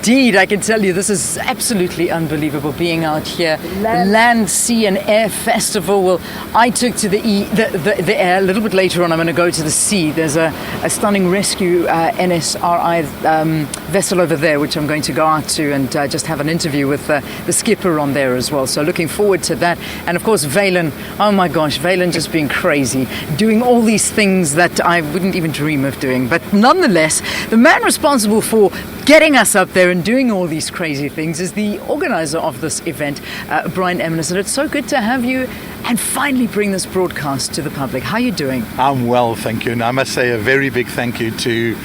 Indeed, I can tell you this is absolutely unbelievable being out here. Land, Sea and Air Festival. Well, I took to the air. A little bit later on, I'm going to go to the sea. There's a stunning rescue NSRI vessel over there, which I'm going to go out to and just have an interview with the skipper on there as well. So looking forward to that. And of course, Valen, oh my gosh, Valen just being crazy, doing all these things that I wouldn't even dream of doing. But nonetheless, the man responsible for getting us up there and doing all these crazy things is the organizer of this event, Brian Emmenis. And it's so good to have you and finally bring this broadcast to the public. How are you doing? I'm well, thank you. And I must say a very big thank you to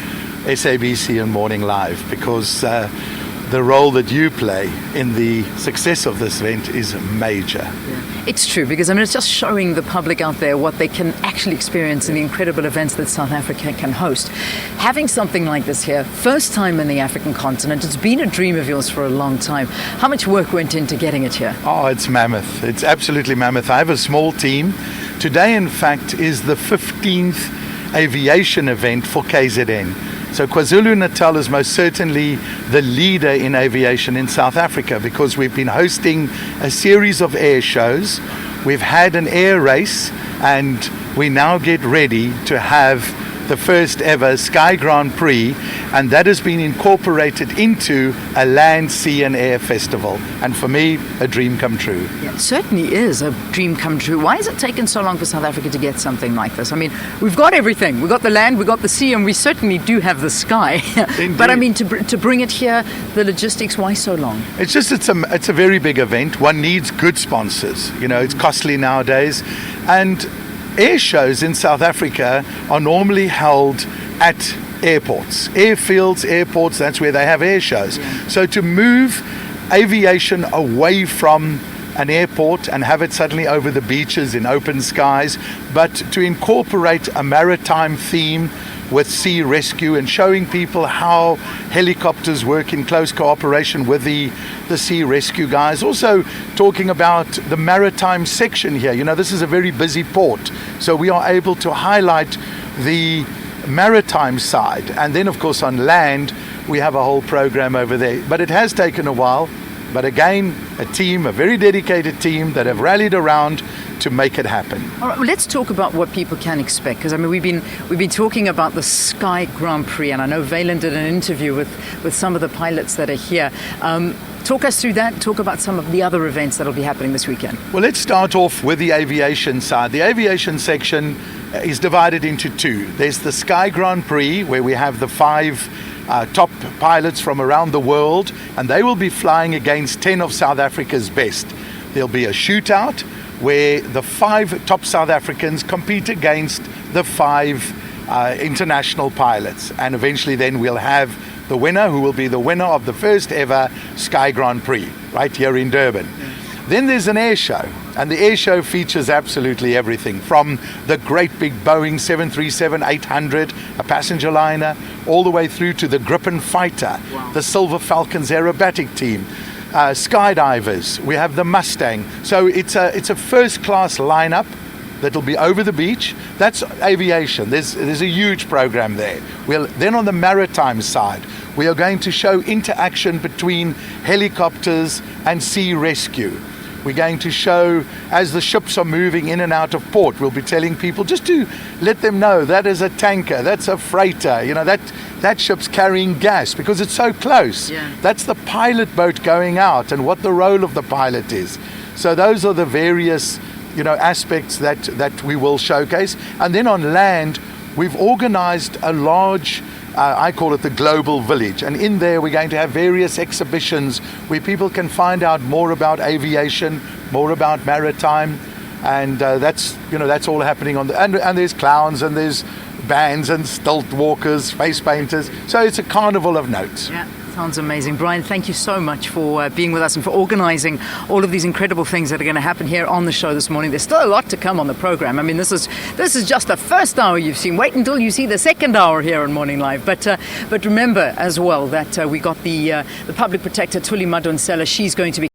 SABC and Morning Live, because the role that you play in the success of this event is major. Yeah. It's true, because it's just showing the public out there what they can actually experience in the incredible events that South Africa can host. Having something like this here, first time in the African continent, it's been a dream of yours for a long time. How much work went into getting it here? Oh, it's mammoth. It's absolutely mammoth. I have a small team. Today, in fact, is the 15th aviation event for KZN. So KwaZulu-Natal is most certainly the leader in aviation in South Africa, because we've been hosting a series of air shows. We've had an air race, and we now get ready to have the first ever Sky Grand Prix, and that has been incorporated into a land, sea and air festival. And for me, a dream come true. Yeah, it certainly is a dream come true. Why has it taken so long for South Africa to get something like this? We've got everything. We've got the land, we've got the sea, and we certainly do have the sky. But to bring it here, the logistics, why so long? It's a very big event. One needs good sponsors. It's costly nowadays. And air shows in South Africa are normally held at airports, airfields, airports. That's where they have air shows. Yeah. So to move aviation away from an airport and have it suddenly over the beaches in open skies, but to incorporate a maritime theme with sea rescue and showing people how helicopters work in close cooperation with the sea rescue guys. Also talking about the maritime section here. This is a very busy port, so we are able to highlight the maritime side. And then, of course, on land, we have a whole program over there. But it has taken a while. But again, a very dedicated team that have rallied around to make it happen. All right, well, let's talk about what people can expect, because we've been talking about the Sky Grand Prix, and I know Valen did an interview with some of the pilots that are here. Talk us through that. Talk about some of the other events that will be happening this weekend. Well, let's start off with the aviation side. The aviation section is divided into two. There's the Sky Grand Prix, where we have the 5 top pilots from around the world, and they will be flying against 10 of South Africa's best. There'll be a shootout where the 5 top South Africans compete against the 5 international pilots, and eventually then we'll have the winner, who will be the winner of the first ever Sky Grand Prix right here in Durban. Then there's an air show, and the air show features absolutely everything from the great big Boeing 737-800, a passenger liner, all the way through to the Gripen fighter, the Silver Falcons aerobatic team, skydivers. We have the Mustang. So it's a first-class lineup that'll be over the beach. That's aviation. There's a huge program there. Then on the maritime side, we are going to show interaction between helicopters and sea rescue. We're going to show, as the ships are moving in and out of port, we'll be telling people, just to let them know that is a tanker, that's a freighter, that ship's carrying gas, because it's so close. Yeah. That's the pilot boat going out, and what the role of the pilot is. So those are the various aspects that we will showcase. And then on land, we've organized a large, I call it the Global Village, and in there we're going to have various exhibitions where people can find out more about aviation, more about maritime, and that's all happening on and there's clowns, and there's bands and stilt walkers, face painters. So it's a carnival of notes. Yeah. Sounds amazing. Brian, thank you so much for being with us and for organising all of these incredible things that are going to happen here on the show this morning. There's still a lot to come on the programme. This is just the first hour you've seen. Wait until you see the second hour here on Morning Live. But remember as well that we got the Public Protector, Thuli Madonsela. She's going to be